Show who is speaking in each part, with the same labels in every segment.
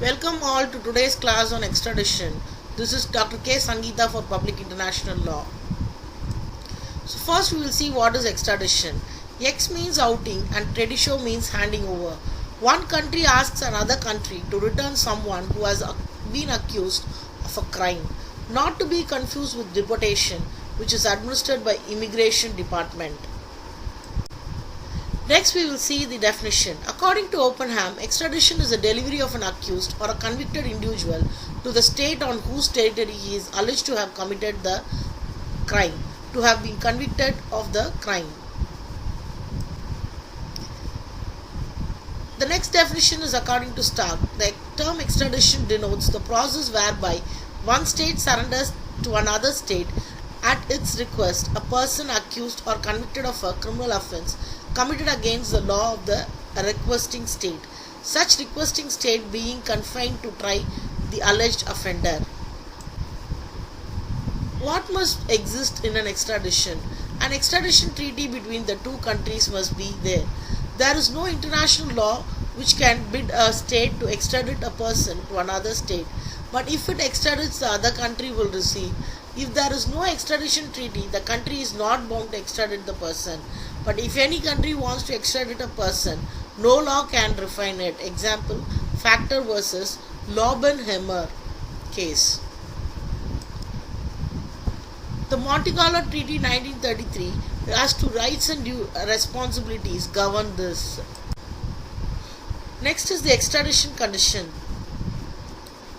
Speaker 1: Welcome all to today's class on extradition. This is Dr. K. Sangeeta for Public International Law. So first we will see what is extradition. Ex means outing and traditio means handing over. One country asks another country to return someone who has been accused of a crime, not to be confused with deportation, which is administered by Immigration Department. Next we will see the definition. According to Oppenham, extradition is the delivery of an accused or a convicted individual to the state on whose territory he is alleged to have committed the crime, to have been convicted of the crime. The next definition is according to Stark. The term extradition denotes the process whereby one state surrenders to another state at its request a person accused or convicted of a criminal offense committed against the law of the requesting state, such requesting state being confined to try the alleged offender. What must exist in an extradition? An extradition treaty between the two countries must be there. There is no international law which can bid a state to extradite a person to another state, but if it extradits, the other country will receive. If there is no extradition treaty, the country is not bound to extradite the person. But if any country wants to extradite a person, no law can refine it. Example, Factor versus Laubenheimer case. The Monte Carlo Treaty 1933 as to rights and responsibilities govern this. Next is the extradition condition.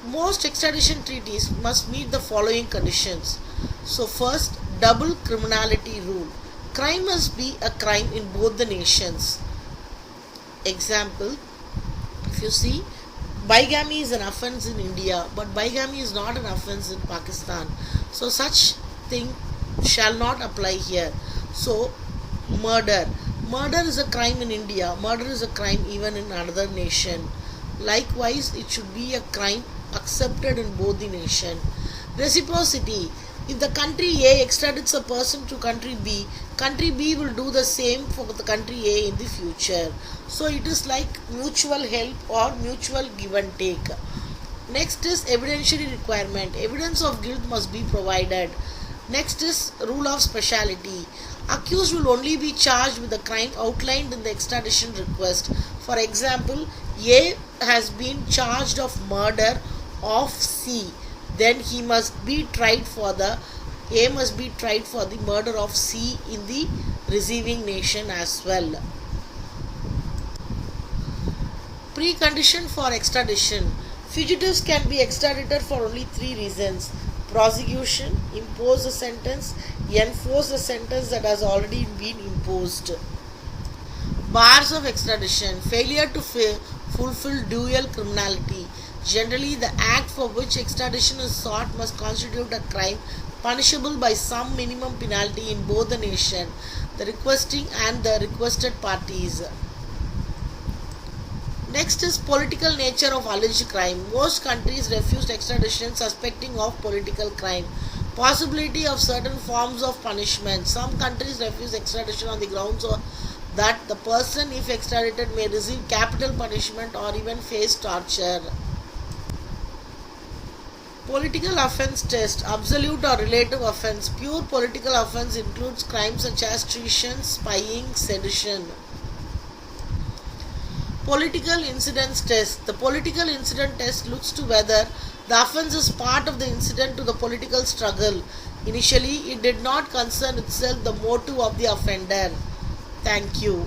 Speaker 1: Most extradition treaties must meet the following conditions. So first, double criminality rule. Crime must be a crime in both the nations. Example, if you see, bigamy is an offense in India, but bigamy is not an offense in Pakistan. So such thing shall not apply here. So murder. Murder is a crime in India. Murder is a crime even in another nation. Likewise, it should be a crime accepted in both the nation. Reciprocity. If the country A extradits a person to country B will do the same for the country A in the future. So it is like mutual help or mutual give and take. Next is evidentiary requirement. Evidence of guilt must be provided. Next is rule of speciality. Accused will only be charged with the crime outlined in the extradition request. For example, A has been charged of murder of C. Then he must be tried for the A must be tried for the murder of C in the receiving nation as well. Precondition for extradition. Fugitives can be extradited for only three reasons: prosecution, impose a sentence, enforce a sentence that has already been imposed. Bars of extradition. Failure to fulfill dual criminality. Generally, the act for which extradition is sought must constitute a crime punishable by some minimum penalty in both the nation, the requesting and the requested parties. Next is political nature of alleged crime. Most countries refuse extradition suspecting of political crime. Possibility of certain forms of punishment. Some countries refuse extradition on the grounds that the person, if extradited, may receive capital punishment or even face torture. Political offence test. Absolute or relative offence. Pure political offence includes crimes such as treason, spying, sedition. Political incidence test. The political incident test looks to whether the offence is part of the incident to the political struggle. Initially, it did not concern itself the motive of the offender. Thank you.